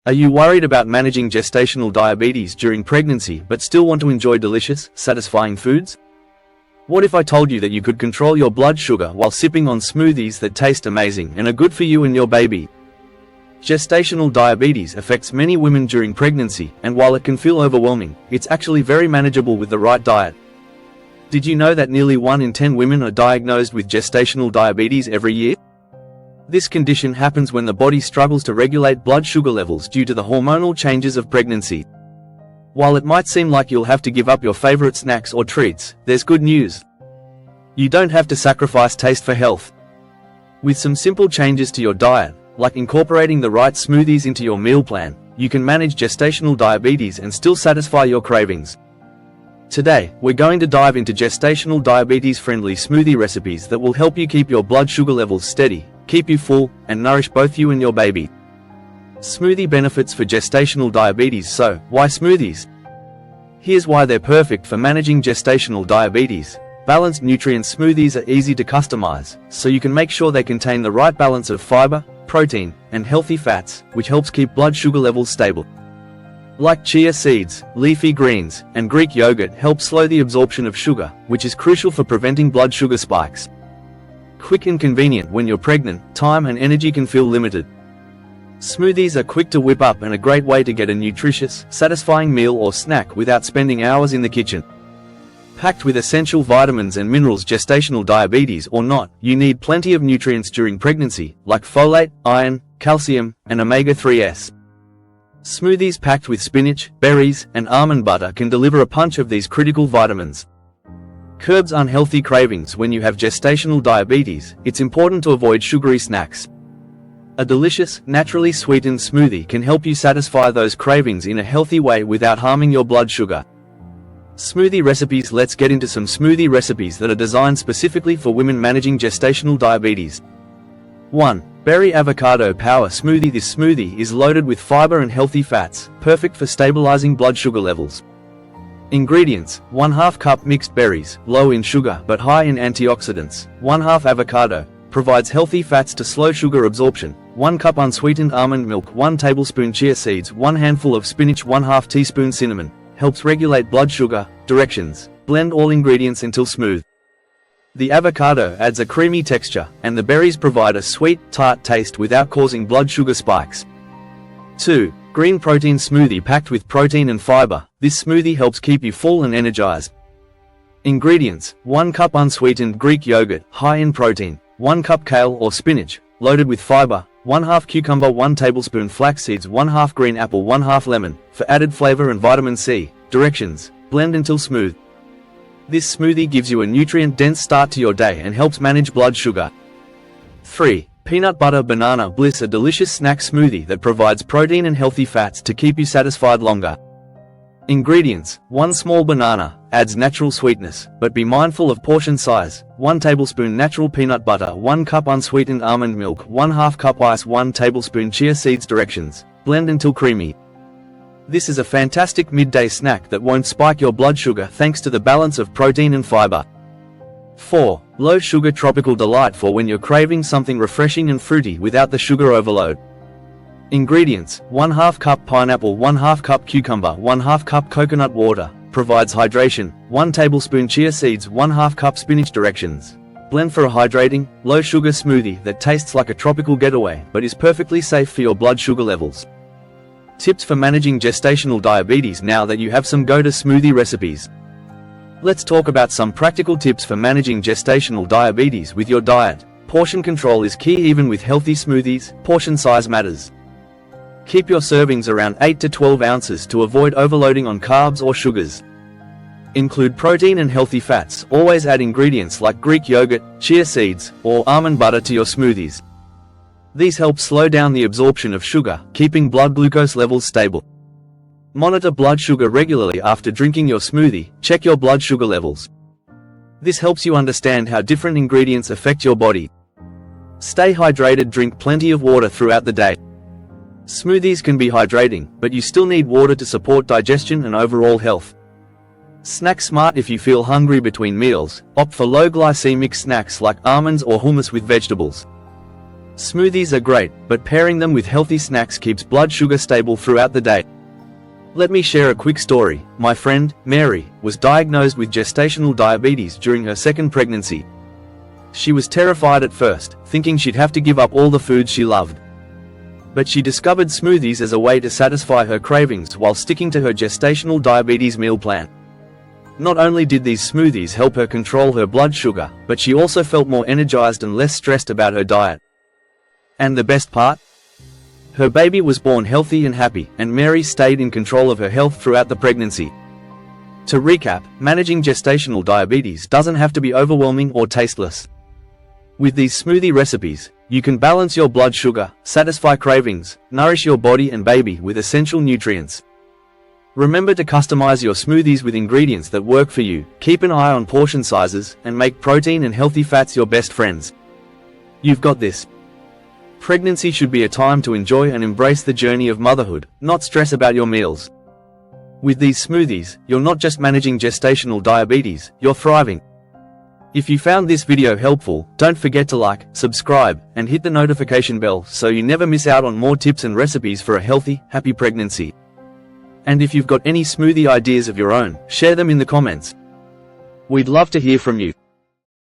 Are you worried about managing gestational diabetes during pregnancy but still want to enjoy delicious, satisfying foods? What if I told you that you could control your blood sugar while sipping on smoothies that taste amazing and are good for you and your baby? Gestational diabetes affects many women during pregnancy, and while it can feel overwhelming, it's actually very manageable with the right diet. Did you know that nearly 1 in 10 women are diagnosed with gestational diabetes every year? This condition happens when the body struggles to regulate blood sugar levels due to the hormonal changes of pregnancy. While it might seem like you'll have to give up your favorite snacks or treats, there's good news. You don't have to sacrifice taste for health. With some simple changes to your diet, like incorporating the right smoothies into your meal plan, you can manage gestational diabetes and still satisfy your cravings. Today, we're going to dive into gestational diabetes-friendly smoothie recipes that will help you keep your blood sugar levels steady, keep you full, and nourish both you and your baby. Smoothie benefits for gestational diabetes. So, why smoothies? Here's why they're perfect for managing gestational diabetes. Balanced nutrient smoothies are easy to customize, so you can make sure they contain the right balance of fiber, protein, and healthy fats, which helps keep blood sugar levels stable. Like chia seeds, leafy greens, and Greek yogurt help slow the absorption of sugar, which is crucial for preventing blood sugar spikes. Quick and convenient when you're pregnant, time and energy can feel limited. Smoothies are quick to whip up and a great way to get a nutritious, satisfying meal or snack without spending hours in the kitchen. Packed with essential vitamins and minerals. Gestational diabetes or not, you need plenty of nutrients during pregnancy, like folate, iron, calcium, and omega-3s. Smoothies packed with spinach, berries, and almond butter can deliver a punch of these critical vitamins. Curbs unhealthy cravings. When you have gestational diabetes, it's important to avoid sugary snacks. A delicious, naturally sweetened smoothie can help you satisfy those cravings in a healthy way without harming your blood sugar. Smoothie recipes. Let's get into some smoothie recipes that are designed specifically for women managing gestational diabetes. 1. Berry Avocado Power Smoothie. This smoothie is loaded with fiber and healthy fats, perfect for stabilizing blood sugar levels. Ingredients: 1/2 cup mixed berries, low in sugar but high in antioxidants. 1/2 avocado, provides healthy fats to slow sugar absorption. 1 cup unsweetened almond milk. 1 tablespoon chia seeds. 1 handful of spinach. 1/2 teaspoon cinnamon, helps regulate blood sugar. Directions: blend all ingredients until smooth. The avocado adds a creamy texture, and the berries provide a sweet, tart taste without causing blood sugar spikes. 2. Green Protein Smoothie. Packed with protein and fiber, this smoothie helps keep you full and energized. Ingredients: 1 cup unsweetened Greek yogurt, high in protein. 1 cup kale or spinach, loaded with fiber. 1/2 cucumber. 1 tablespoon flax seeds. 1/2 green apple. 1/2 lemon, for added flavor and vitamin C. Directions: blend until smooth. This smoothie gives you a nutrient-dense start to your day and helps manage blood sugar. 3. Peanut Butter Banana Bliss. A delicious snack smoothie that provides protein and healthy fats to keep you satisfied longer. Ingredients: 1 small banana, adds natural sweetness, but be mindful of portion size. 1 tablespoon natural peanut butter. 1 cup unsweetened almond milk. 1/2 cup ice. 1 tablespoon chia seeds. Directions: blend until creamy. This is a fantastic midday snack that won't spike your blood sugar thanks to the balance of protein and fiber. 4. Low Sugar Tropical Delight. For when you're craving something refreshing and fruity without the sugar overload. Ingredients: 1/2 cup pineapple. 1/2 cup cucumber. 1/2 cup coconut water, provides hydration. 1 tablespoon chia seeds. 1/2 cup spinach. Directions: blend for a hydrating, low-sugar smoothie that tastes like a tropical getaway but is perfectly safe for your blood sugar levels. Tips for managing gestational diabetes. Now that you have some go-to smoothie recipes, let's talk about some practical tips for managing gestational diabetes with your diet. Portion control is key. Even with healthy smoothies, portion size matters. Keep your servings around 8 to 12 ounces to avoid overloading on carbs or sugars. Include protein and healthy fats. Always add ingredients like Greek yogurt, chia seeds, or almond butter to your smoothies. These help slow down the absorption of sugar, keeping blood glucose levels stable. Monitor blood sugar regularly after drinking your smoothie. Check your blood sugar levels. This helps you understand how different ingredients affect your body. Stay hydrated. Drink plenty of water throughout the day. Smoothies can be hydrating, but you still need water to support digestion and overall health. Snack smart. If you feel hungry between meals, opt for low glycemic snacks like almonds or hummus with vegetables. Smoothies are great, but pairing them with healthy snacks keeps blood sugar stable throughout the day. Let me share a quick story. My friend, Mary, was diagnosed with gestational diabetes during her second pregnancy. She was terrified at first, thinking she'd have to give up all the foods she loved. But she discovered smoothies as a way to satisfy her cravings while sticking to her gestational diabetes meal plan. Not only did these smoothies help her control her blood sugar, but she also felt more energized and less stressed about her diet. And the best part? Her baby was born healthy and happy, and Mary stayed in control of her health throughout the pregnancy. To recap, managing gestational diabetes doesn't have to be overwhelming or tasteless. With these smoothie recipes, you can balance your blood sugar, satisfy cravings, nourish your body and baby with essential nutrients. Remember to customize your smoothies with ingredients that work for you, keep an eye on portion sizes, and make protein and healthy fats your best friends. You've got this. Pregnancy should be a time to enjoy and embrace the journey of motherhood, not stress about your meals. With these smoothies, you're not just managing gestational diabetes, you're thriving. If you found this video helpful, don't forget to like, subscribe, and hit the notification bell so you never miss out on more tips and recipes for a healthy, happy pregnancy. And if you've got any smoothie ideas of your own, share them in the comments. We'd love to hear from you.